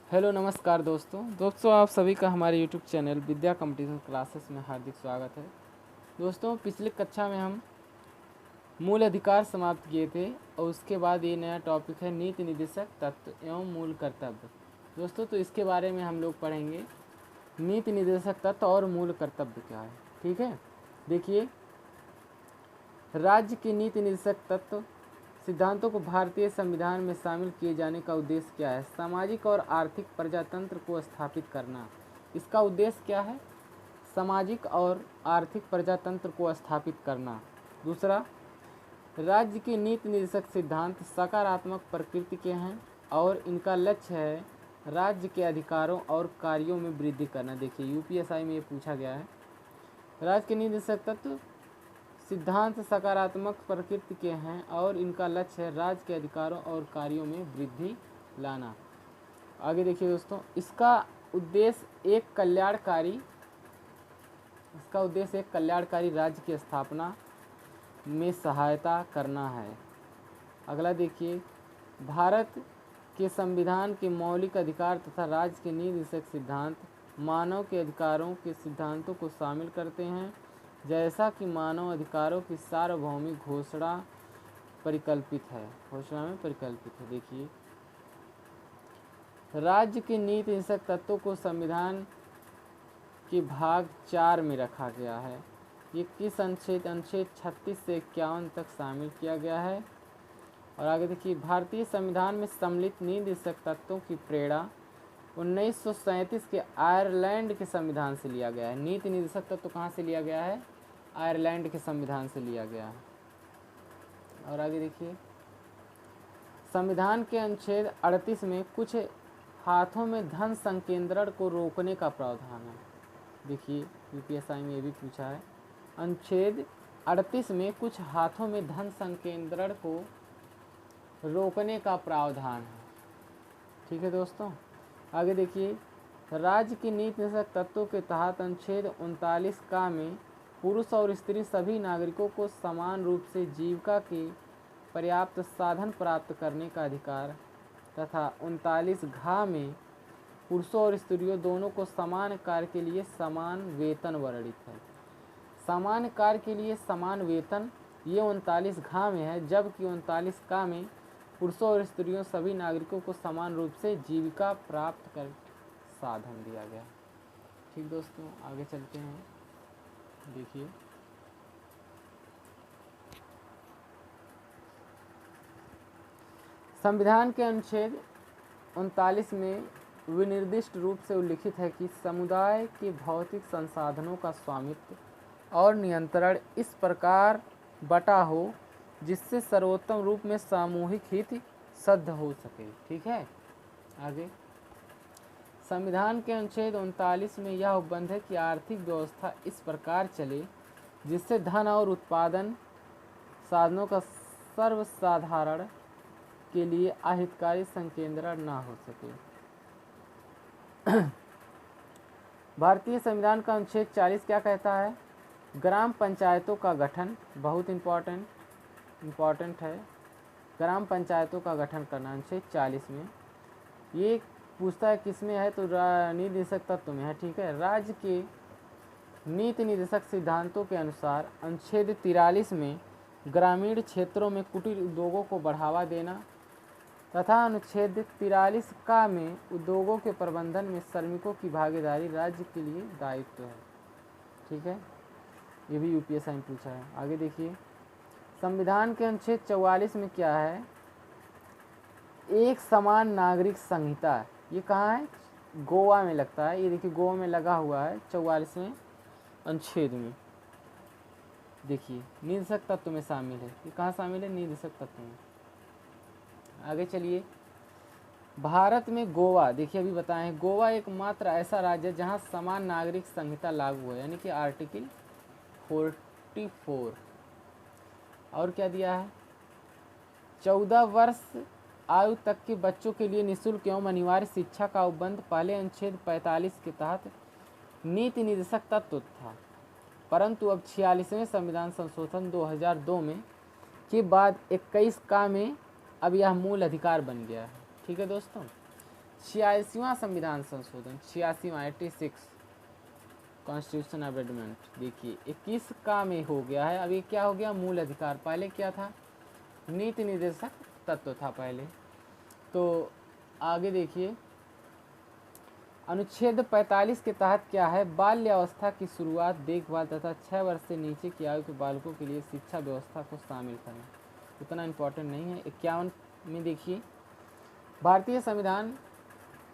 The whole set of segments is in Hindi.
हेलो नमस्कार दोस्तों आप सभी का हमारे यूट्यूब चैनल विद्या कंपटीशन क्लासेस में हार्दिक स्वागत है। दोस्तों पिछले कक्षा में हम मूल अधिकार समाप्त किए थे और उसके बाद ये नया टॉपिक है नीति निर्देशक तत्व एवं मूल कर्तव्य। दोस्तों तो इसके बारे में हम लोग पढ़ेंगे नीति निर्देशक तत्व और मूल कर्तव्य क्या है। ठीक है, देखिए राज्य के नीति निर्देशक तत्व सिद्धांतों को भारतीय संविधान में शामिल किए जाने का उद्देश्य क्या है? सामाजिक और आर्थिक प्रजातंत्र को स्थापित करना। इसका उद्देश्य क्या है? सामाजिक और आर्थिक प्रजातंत्र को स्थापित करना। दूसरा, राज्य के नीति निर्देशक सिद्धांत सकारात्मक प्रकृति के हैं और इनका लक्ष्य है राज्य के अधिकारों और कार्यों में वृद्धि करना। देखिए यूपीएसआई में ये पूछा गया है। राज्य के नीति निर्देशक तत्व सिद्धांत सकारात्मक प्रकृति के हैं और इनका लक्ष्य है राज्य के अधिकारों और कार्यों में वृद्धि लाना। आगे देखिए दोस्तों, इसका उद्देश्य एक कल्याणकारी राज्य की स्थापना में सहायता करना है। अगला देखिए, भारत के संविधान के मौलिक अधिकार तथा राज्य के नीति निर्देशक सिद्धांत मानव के अधिकारों के सिद्धांतों को शामिल करते हैं, जैसा कि मानव अधिकारों की सार्वभौमिक घोषणा में परिकल्पित है। देखिए राज्य के नीति निर्देशक तत्वों को संविधान के भाग 4 में रखा गया है। ये किस अनुच्छेद 36 से 51 तक शामिल किया गया है। और आगे देखिए, भारतीय संविधान में सम्मिलित नीति निर्देशक तत्वों की प्रेरणा 1937 के आयरलैंड के संविधान से लिया गया है। नीति निर्देशक तत्व कहाँ से लिया गया है? आयरलैंड के संविधान से लिया गया है। और आगे देखिए, संविधान के अनुच्छेद 38 में कुछ हाथों में धन संकेंद्रण को रोकने का प्रावधान है। देखिए यूपीएसआई में ये भी पूछा है। अनुच्छेद 38 में कुछ हाथों में धन संकेंद्रण को रोकने का प्रावधान है। ठीक है दोस्तों, आगे देखिए, राज्य की नीति निर्देशक तत्वों के तहत अनुच्छेद 39 का में पुरुष और स्त्री सभी नागरिकों को समान रूप से जीविका के पर्याप्त साधन प्राप्त करने का अधिकार तथा 39 घ में पुरुषों और स्त्रियों दोनों को समान कार्य के लिए समान वेतन वर्णित है। समान कार्य के लिए समान वेतन ये 39 घ में है, जबकि 39 क में पुरुषों और स्त्रियों सभी नागरिकों को समान रूप से जीविका प्राप्त कर साधन दिया गया। ठीक दोस्तों, आगे चलते हैं। देखिए संविधान के अनुच्छेद 39 में विनिर्दिष्ट रूप से उल्लिखित है कि समुदाय के भौतिक संसाधनों का स्वामित्व और नियंत्रण इस प्रकार बटा हो जिससे सर्वोत्तम रूप में सामूहिक हित सिद्ध हो सके। ठीक है, आगे संविधान के अनुच्छेद 39 में यह उपबंध है कि आर्थिक व्यवस्था इस प्रकार चले जिससे धन और उत्पादन साधनों का सर्वसाधारण के लिए अहितकारी संकेंद्रण न हो सके। भारतीय संविधान का अनुच्छेद 40 क्या कहता है? ग्राम पंचायतों का गठन, बहुत इम्पॉर्टेंट है। ग्राम पंचायतों का गठन करना अनुच्छेद 40 में। ये पूछता है किसमें है, तो नीति निर्देशक तत्व में है। ठीक है, राज्य के नीति निर्देशक सिद्धांतों के अनुसार अनुच्छेद 43 में ग्रामीण क्षेत्रों में कुटीर उद्योगों को बढ़ावा देना तथा अनुच्छेद 43 का में उद्योगों के प्रबंधन में श्रमिकों की भागीदारी राज्य के लिए दायित्व है। ठीक है, ये भी यूपीएसआई में पूछा है। आगे देखिए, संविधान के अनुच्छेद 44 में क्या है? एक समान नागरिक संहिता। ये कहाँ है? गोवा में लगता है। ये देखिए गोवा में लगा हुआ है 44वें अनुच्छेद में। देखिए निर्देशक तत्व में शामिल है। ये कहाँ शामिल है? निर्देशक तत्व में। आगे चलिए, भारत में गोवा, देखिए अभी बताएं, गोवा एकमात्र ऐसा राज्य है जहाँ समान नागरिक संहिता लागू है, यानी कि आर्टिकल 44। और क्या दिया है? 14 वर्ष आयु तक के बच्चों के लिए निःशुल्क एवं अनिवार्य शिक्षा का उपबंध पहले अनुच्छेद 45 के तहत नीति निर्देशक तत्व था, परंतु अब 46वें संविधान संशोधन 2002 में के बाद 21 का में अब यह मूल अधिकार बन गया है। ठीक है दोस्तों, 86वां संविधान संशोधन, 86वां 86 कॉन्स्टिट्यूशन अमेंडमेंट, देखिए 21 का में हो गया है। अब ये क्या हो गया, मूल अधिकार। पहले क्या था, नीति निर्देशक तत्व था पहले। तो आगे देखिए, अनुच्छेद 45 के तहत क्या है, बाल्यावस्था की शुरुआत, देखभाल तथा 6 वर्ष से नीचे की आयु के बालकों के लिए शिक्षा व्यवस्था को शामिल करना। उतना इम्पोर्टेंट नहीं है। 51 में देखिए, भारतीय संविधान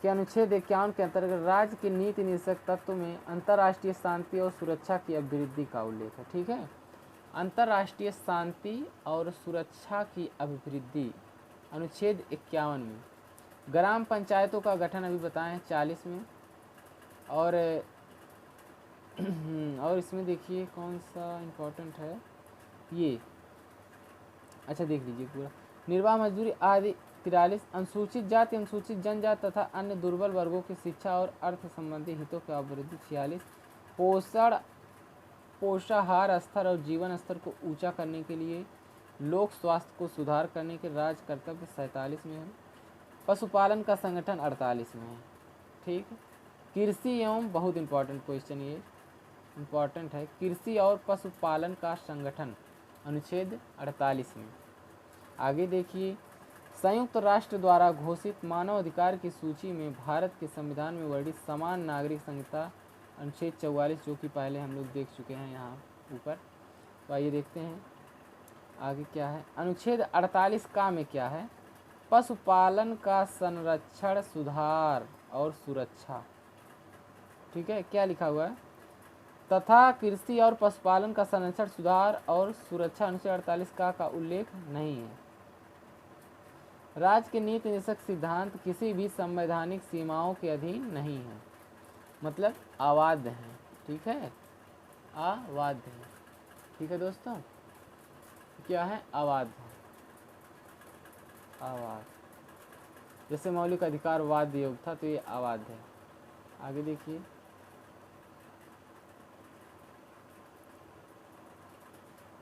के अनुच्छेद 51 के अंतर्गत राज्य के नीति निर्देशक तत्व में अंतर्राष्ट्रीय शांति और सुरक्षा की अभिवृद्धि का उल्लेख है। ठीक है, अंतर्राष्ट्रीय शांति और सुरक्षा की अभिवृद्धि अनुच्छेद 51 में। ग्राम पंचायतों का गठन अभी बताएं 40 में। और इसमें देखिए कौन सा इम्पोर्टेंट है ये, अच्छा देख लीजिए पूरा। निर्वाह मजदूरी आदि 43। अनुसूचित जाति, अनुसूचित जनजाति तथा अन्य दुर्बल वर्गों की शिक्षा और अर्थ संबंधी हितों की अभिवृद्धि 46। पोषाहार स्तर और जीवन स्तर को ऊंचा करने के लिए लोक स्वास्थ्य को सुधार करने के राज्य कर्तव्य 47 में है। पशुपालन का संगठन 48 में है। ठीक, कृषि एवं, बहुत इंपॉर्टेंट क्वेश्चन ये इम्पॉर्टेंट है, कृषि और पशुपालन का संगठन अनुच्छेद 48 में। आगे देखिए, संयुक्त राष्ट्र द्वारा घोषित मानव अधिकार की सूची में भारत के संविधान में वर्णित समान नागरिक संहिता अनुच्छेद 44, जो कि पहले हम लोग देख चुके हैं यहाँ ऊपर। तो आइए देखते हैं आगे क्या है। अनुच्छेद 48 का में क्या है, पशुपालन का संरक्षण, सुधार और सुरक्षा। ठीक है, क्या लिखा हुआ है, तथा कृषि और पशुपालन का संरक्षण, सुधार और सुरक्षा अनुच्छेद 48 का उल्लेख नहीं है। राज्य के नीति निर्देशक सिद्धांत किसी भी संवैधानिक सीमाओं के अधीन नहीं है, मतलब अबाध्य है। ठीक है, अबाध्य है। ठीक है दोस्तों, क्या है, अबाध्य, अबाध्य। जैसे मौलिक अधिकार वाद्य योग था, तो ये अबाध्य है। आगे देखिए,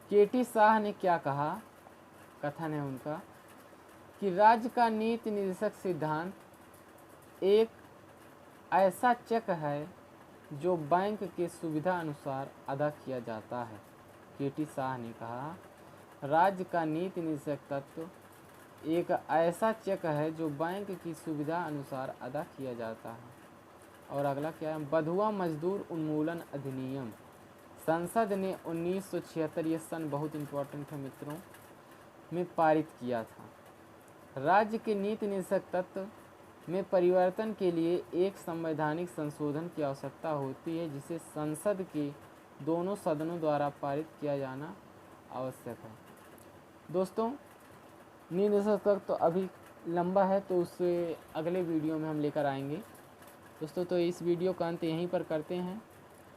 केटी शाह ने क्या कहा, कथन है उनका कि राज्य का नीति निर्देशक सिद्धांत एक ऐसा चेक है जो बैंक के सुविधा अनुसार अदा किया जाता है। केटी शाह ने कहा, राज्य का नीति निर्देशक तत्व एक ऐसा चेक है जो बैंक की सुविधा अनुसार अदा किया जाता है। और अगला क्या है, बधुआ मजदूर उन्मूलन अधिनियम संसद ने 1976, ये सन बहुत इम्पोर्टेंट है मित्रों, में पारित किया था। राज्य के नीति निर्देशक तत्व में परिवर्तन के लिए एक संवैधानिक संशोधन की आवश्यकता होती है, जिसे संसद के दोनों सदनों द्वारा पारित किया जाना आवश्यक है। दोस्तों, नीति निर्देशक तत्व तो अभी लंबा है, तो उससे अगले वीडियो में हम लेकर आएंगे दोस्तों। तो इस वीडियो का अंत यहीं पर करते हैं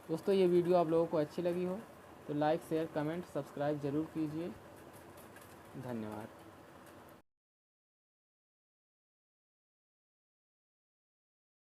दोस्तों। ये वीडियो आप लोगों को अच्छी लगी हो तो लाइक, शेयर, कमेंट, सब्सक्राइब ज़रूर कीजिए। धन्यवाद।